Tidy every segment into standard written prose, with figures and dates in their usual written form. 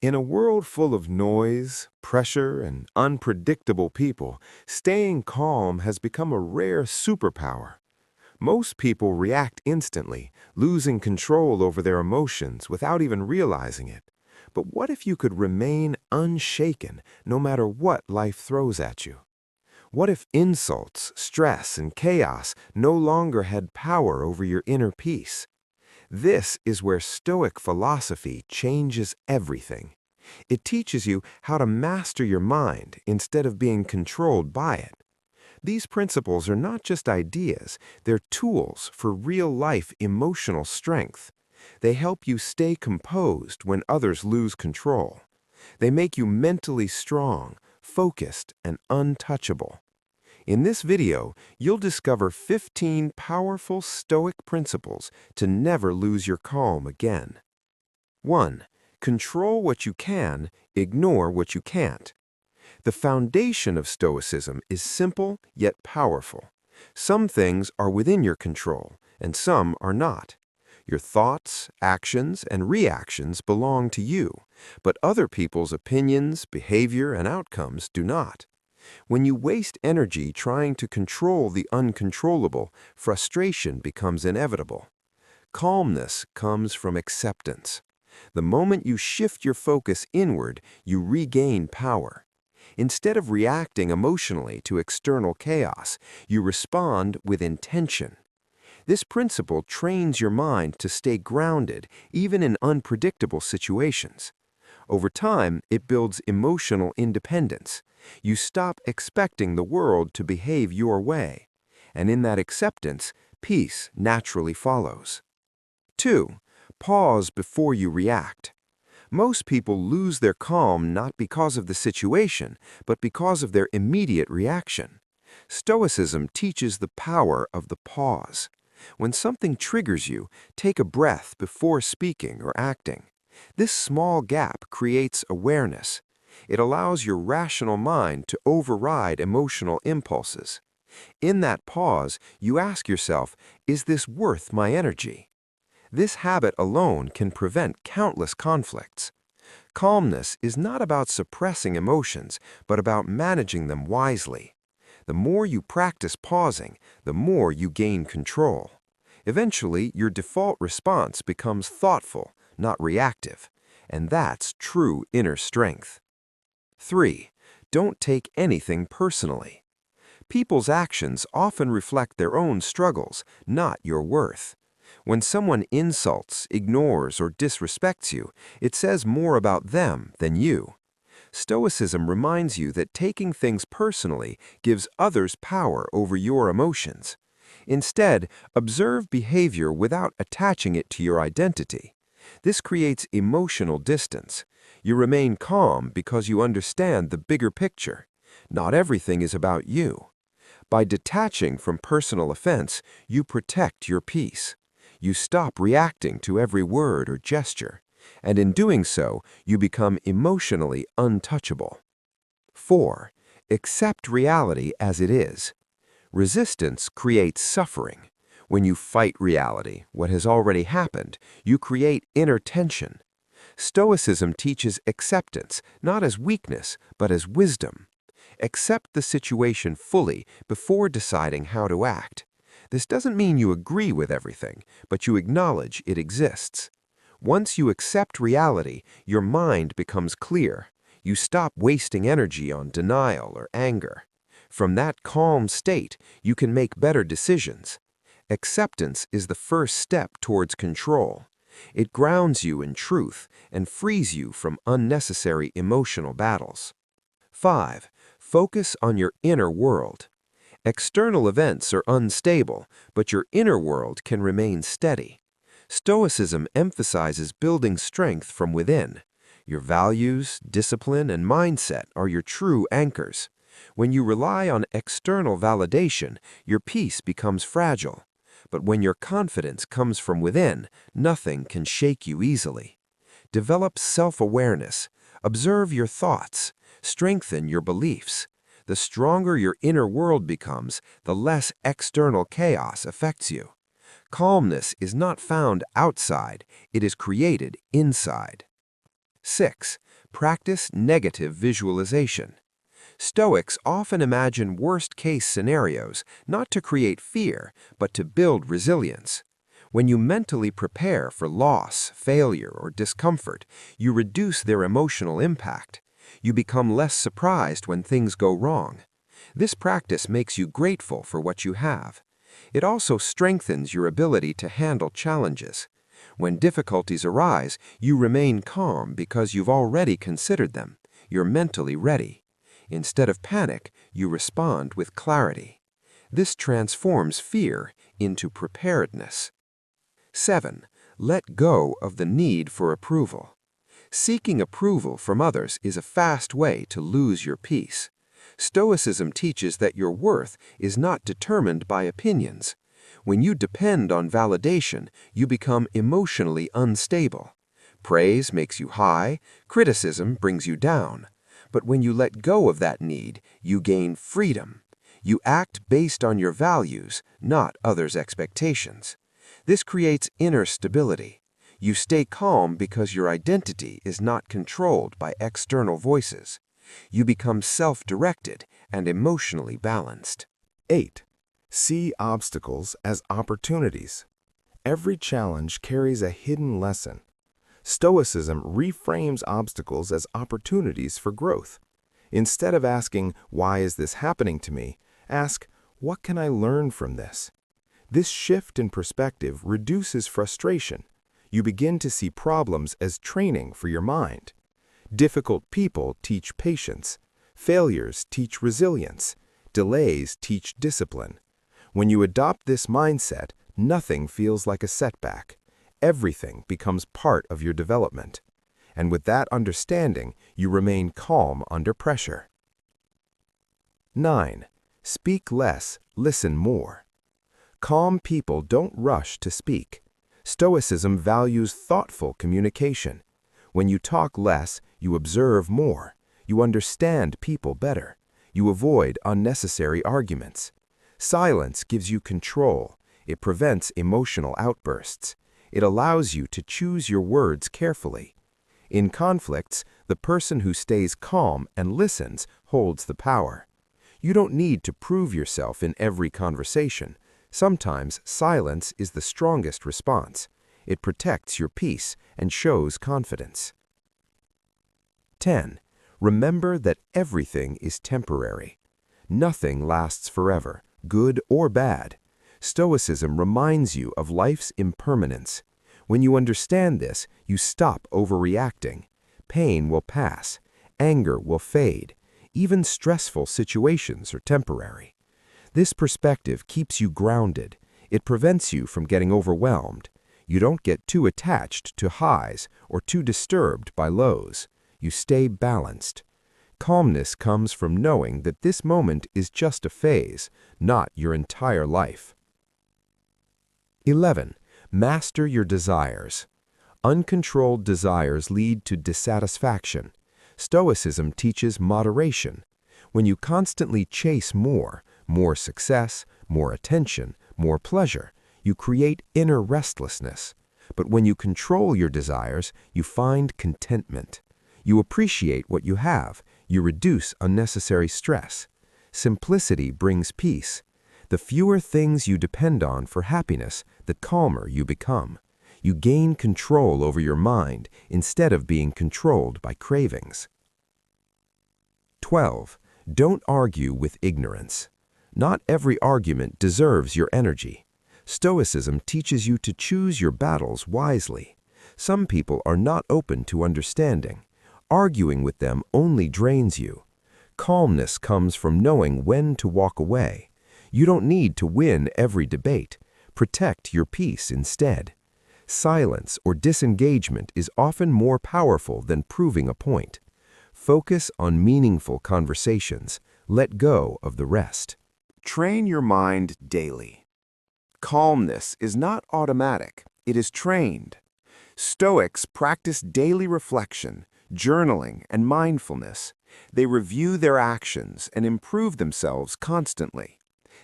In a world full of noise, pressure, and unpredictable people, staying calm has become a rare superpower. Most people react instantly, losing control over their emotions without even realizing it. But what if you could remain unshaken no matter what life throws at you? What if insults, stress, and chaos no longer had power over your inner peace? This is where Stoic philosophy changes everything. It teaches you how to master your mind instead of being controlled by it. These principles are not just ideas, they're tools for real-life emotional strength. They help you stay composed when others lose control. They make you mentally strong, focused, and untouchable. In this video, you'll discover 15 powerful Stoic principles to never lose your calm again. 1. Control what you can, ignore what you can't. The foundation of Stoicism is simple yet powerful. Some things are within your control, and some are not. Your thoughts, actions, and reactions belong to you, but other people's opinions, behavior, and outcomes do not. When you waste energy trying to control the uncontrollable, frustration becomes inevitable. Calmness comes from acceptance. The moment you shift your focus inward, you regain power. Instead of reacting emotionally to external chaos, you respond with intention. This principle trains your mind to stay grounded even in unpredictable situations. Over time, it builds emotional independence. You stop expecting the world to behave your way, and in that acceptance, peace naturally follows. 2. Pause before you react. Most people lose their calm not because of the situation, but because of their immediate reaction. Stoicism teaches the power of the pause. When something triggers you, take a breath before speaking or acting. This small gap creates awareness. It allows your rational mind to override emotional impulses. In that pause, you ask yourself, is this worth my energy? This habit alone can prevent countless conflicts. Calmness is not about suppressing emotions, but about managing them wisely. The more you practice pausing, the more you gain control. Eventually, your default response becomes thoughtful, not reactive, and that's true inner strength. 3. Don't take anything personally. People's actions often reflect their own struggles, not your worth. When someone insults, ignores, or disrespects you, it says more about them than you. Stoicism reminds you that taking things personally gives others power over your emotions. Instead, observe behavior without attaching it to your identity. This creates emotional distance. You remain calm because you understand the bigger picture. Not everything is about you. By detaching from personal offense, you protect your peace. You stop reacting to every word or gesture, and in doing so, you become emotionally untouchable. 4. Accept reality as it is. Resistance creates suffering. When you fight reality, what has already happened, you create inner tension. Stoicism teaches acceptance, not as weakness, but as wisdom. Accept the situation fully before deciding how to act. This doesn't mean you agree with everything, but you acknowledge it exists. Once you accept reality, your mind becomes clear. You stop wasting energy on denial or anger. From that calm state, you can make better decisions. Acceptance is the first step towards control. It grounds you in truth and frees you from unnecessary emotional battles. 5. Focus on your inner world. External events are unstable, but your inner world can remain steady. Stoicism emphasizes building strength from within. Your values, discipline, and mindset are your true anchors. When you rely on external validation, your peace becomes fragile. But when your confidence comes from within, nothing can shake you easily. Develop self-awareness. Observe your thoughts. Strengthen your beliefs. The stronger your inner world becomes, the less external chaos affects you. Calmness is not found outside, it is created inside. 6. Practice negative visualization. Stoics often imagine worst-case scenarios, not to create fear, but to build resilience. When you mentally prepare for loss, failure, or discomfort, you reduce their emotional impact. You become less surprised when things go wrong. This practice makes you grateful for what you have. It also strengthens your ability to handle challenges. When difficulties arise, you remain calm because you've already considered them. You're mentally ready. Instead of panic, you respond with clarity. This transforms fear into preparedness. 7. Let go of the need for approval. Seeking approval from others is a fast way to lose your peace. Stoicism teaches that your worth is not determined by opinions. When you depend on validation, you become emotionally unstable. Praise makes you high, criticism brings you down. But when you let go of that need, you gain freedom. You act based on your values, not others' expectations. This creates inner stability. You stay calm because your identity is not controlled by external voices. You become self-directed and emotionally balanced. 8. See obstacles as opportunities. Every challenge carries a hidden lesson. Stoicism reframes obstacles as opportunities for growth. Instead of asking, "Why is this happening to me?" ask, "What can I learn from this?" This shift in perspective reduces frustration. You begin to see problems as training for your mind. Difficult people teach patience. Failures teach resilience. Delays teach discipline. When you adopt this mindset, nothing feels like a setback. Everything becomes part of your development. And with that understanding, you remain calm under pressure. 9. Speak less, listen more. Calm people don't rush to speak. Stoicism values thoughtful communication. When you talk less, you observe more. You understand people better. You avoid unnecessary arguments. Silence gives you control. It prevents emotional outbursts. It allows you to choose your words carefully. In conflicts, the person who stays calm and listens holds the power. You don't need to prove yourself in every conversation. Sometimes silence is the strongest response. It protects your peace and shows confidence. 10. Remember that everything is temporary. Nothing lasts forever, good or bad. Stoicism reminds you of life's impermanence. When you understand this, you stop overreacting. Pain will pass. Anger will fade. Even stressful situations are temporary. This perspective keeps you grounded. It prevents you from getting overwhelmed. You don't get too attached to highs or too disturbed by lows. You stay balanced. Calmness comes from knowing that this moment is just a phase, not your entire life. 11. Master your desires. Uncontrolled desires lead to dissatisfaction. Stoicism teaches moderation. When you constantly chase more success, more attention, more pleasure, you create inner restlessness. But when you control your desires, you find contentment. You appreciate what you have. You reduce unnecessary stress. Simplicity brings peace. The fewer things you depend on for happiness, the calmer you become. You gain control over your mind instead of being controlled by cravings. 12. Don't argue with ignorance. Not every argument deserves your energy. Stoicism teaches you to choose your battles wisely. Some people are not open to understanding. Arguing with them only drains you. Calmness comes from knowing when to walk away. You don't need to win every debate. Protect your peace instead. Silence or disengagement is often more powerful than proving a point. Focus on meaningful conversations. Let go of the rest. Train your mind daily. Calmness is not automatic. It is trained. Stoics practice daily reflection, journaling, and mindfulness. They review their actions and improve themselves constantly.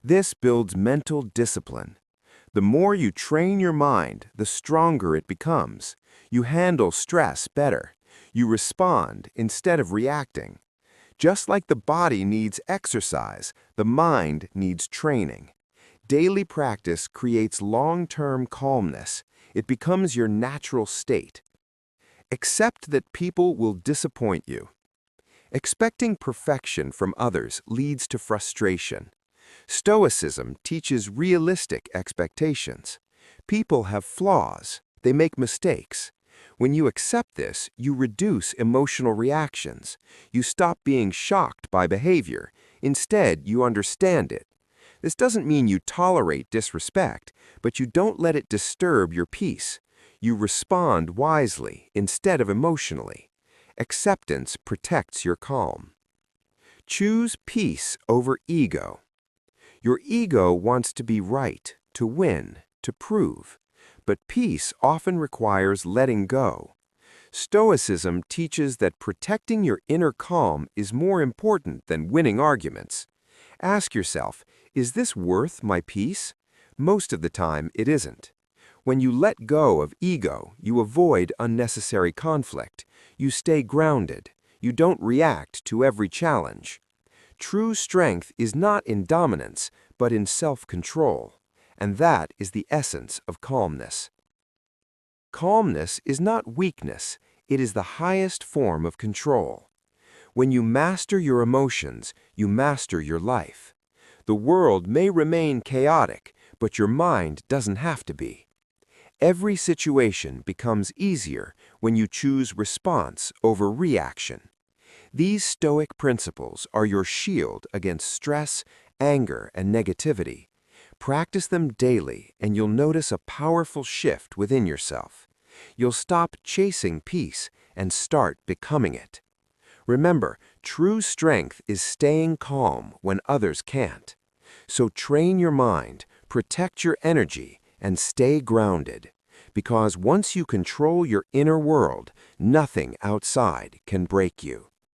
This builds mental discipline. The more you train your mind, the stronger it becomes. You handle stress better. You respond instead of reacting. Just like the body needs exercise, the mind needs training. Daily practice creates long-term calmness. It becomes your natural state. Accept that people will disappoint you. Expecting perfection from others leads to frustration. Stoicism teaches realistic expectations. People have flaws. They make mistakes. When you accept this, you reduce emotional reactions. You stop being shocked by behavior. Instead, you understand it. This doesn't mean you tolerate disrespect, but you don't let it disturb your peace. You respond wisely instead of emotionally. Acceptance protects your calm. Choose peace over ego. Your ego wants to be right, to win, to prove. But peace often requires letting go. Stoicism teaches that protecting your inner calm is more important than winning arguments. Ask yourself, is this worth my peace? Most of the time, it isn't. When you let go of ego, you avoid unnecessary conflict. You stay grounded. You don't react to every challenge. True strength is not in dominance, but in self-control. And that is the essence of calmness. Calmness is not weakness. It is the highest form of control. When you master your emotions, you master your life. The world may remain chaotic, but your mind doesn't have to be. Every situation becomes easier when you choose response over reaction. These Stoic principles are your shield against stress, anger, and negativity. Practice them daily, and you'll notice a powerful shift within yourself. You'll stop chasing peace and start becoming it. Remember, true strength is staying calm when others can't. So train your mind, protect your energy, and stay grounded. Because once you control your inner world, nothing outside can break you.